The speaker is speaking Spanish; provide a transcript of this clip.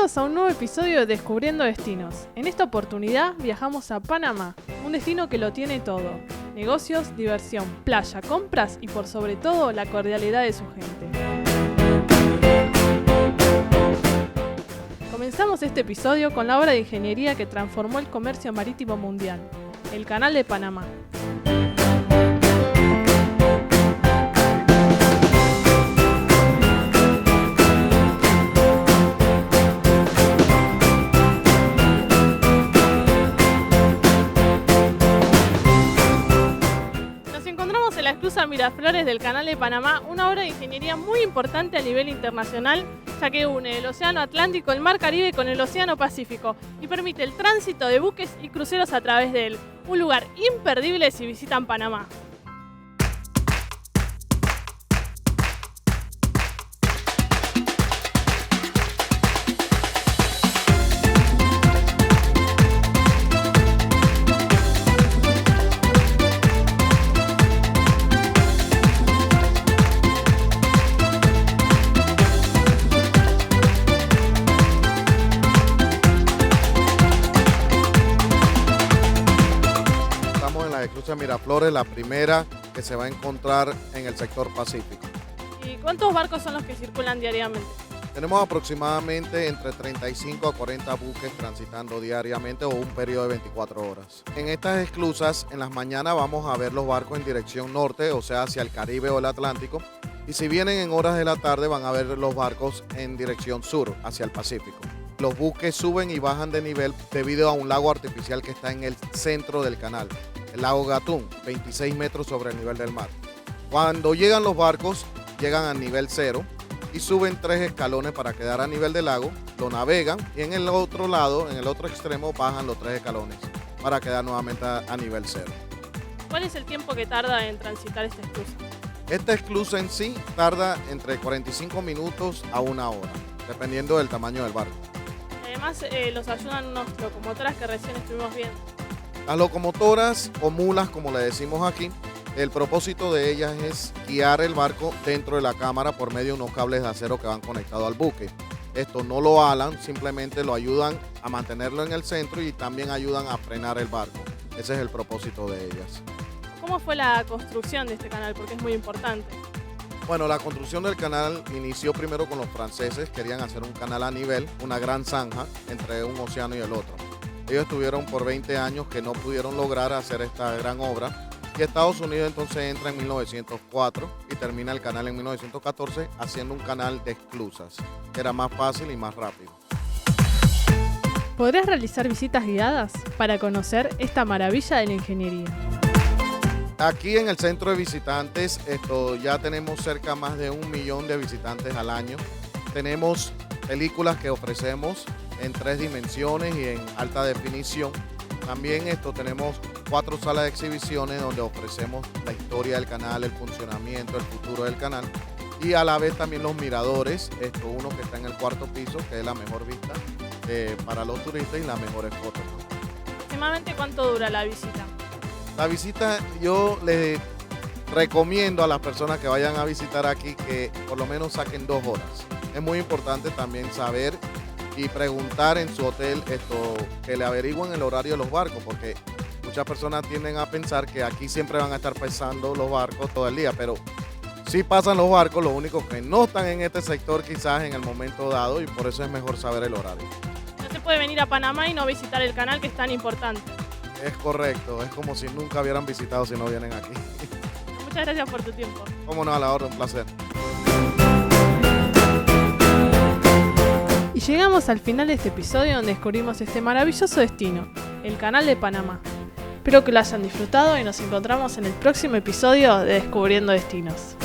Bienvenidos a un nuevo episodio de Descubriendo Destinos. En esta oportunidad viajamos a Panamá, un destino que lo tiene todo. Negocios, diversión, playa, compras y por sobre todo la cordialidad de su gente. Comenzamos este episodio con la obra de ingeniería que transformó el comercio marítimo mundial, el Canal de Panamá. Miraflores del Canal de Panamá, una obra de ingeniería muy importante a nivel internacional, ya que une el Océano Atlántico, el Mar Caribe con el Océano Pacífico y permite el tránsito de buques y cruceros a través de él. Un lugar imperdible si visitan Panamá. Miraflores, la primera que se va a encontrar en el sector Pacífico. ¿Y cuántos barcos son los que circulan diariamente? Tenemos aproximadamente entre 35 a 40 buques transitando diariamente o un periodo de 24 horas. En estas esclusas, en las mañanas vamos a ver los barcos en dirección norte, o sea, hacia el Caribe o el Atlántico. Y si vienen en horas de la tarde, van a ver los barcos en dirección sur, hacia el Pacífico. Los buques suben y bajan de nivel debido a un lago artificial que está en el centro del canal. El lago Gatún, 26 metros sobre el nivel del mar. Cuando llegan los barcos, llegan a nivel cero y suben 3 escalones para quedar a nivel del lago, lo navegan y en el otro lado, en el otro extremo, bajan los 3 escalones para quedar nuevamente a nivel cero. ¿Cuál es el tiempo que tarda en transitar esta esclusa? Esta esclusa en sí tarda entre 45 minutos a 1 hora, dependiendo del tamaño del barco. Además, los ayudan unas locomotoras que recién estuvimos viendo. Las locomotoras o mulas, como le decimos aquí, el propósito de ellas es guiar el barco dentro de la cámara por medio de unos cables de acero que van conectados al buque. Esto no lo alan, simplemente lo ayudan a mantenerlo en el centro y también ayudan a frenar el barco. Ese es el propósito de ellas. ¿Cómo fue la construcción de este canal? Porque es muy importante. Bueno, la construcción del canal inició primero con los franceses. Querían hacer un canal a nivel, una gran zanja entre un océano y el otro. Ellos estuvieron por 20 años que no pudieron lograr hacer esta gran obra y Estados Unidos entonces entra en 1904 y termina el canal en 1914 haciendo un canal de esclusas, que era más fácil y más rápido. ¿Podrás realizar visitas guiadas para conocer esta maravilla de la ingeniería? Aquí en el centro de visitantes ya tenemos cerca más de 1 millón de visitantes al año. Tenemos películas que ofrecemos en 3 dimensiones y en alta definición. También tenemos 4 salas de exhibiciones donde ofrecemos la historia del canal, el funcionamiento, el futuro del canal y a la vez también los miradores, uno que está en el 4º piso, que es la mejor vista para los turistas y las mejores fotos. ¿Aproximadamente cuánto dura la visita? La visita yo les recomiendo a las personas que vayan a visitar aquí que por lo menos saquen 2 horas. Es muy importante también saber y preguntar en su hotel que le averigüen el horario de los barcos, porque muchas personas tienden a pensar que aquí siempre van a estar pasando los barcos todo el día, pero sí pasan los barcos, lo único que no están en este sector quizás en el momento dado y por eso es mejor saber el horario. No se puede venir a Panamá y no visitar el canal, que es tan importante. Es correcto, es como si nunca hubieran visitado si no vienen aquí. Muchas gracias por tu tiempo. Cómo no, a la orden, un placer. Y llegamos al final de este episodio donde descubrimos este maravilloso destino, el Canal de Panamá. Espero que lo hayan disfrutado y nos encontramos en el próximo episodio de Descubriendo Destinos.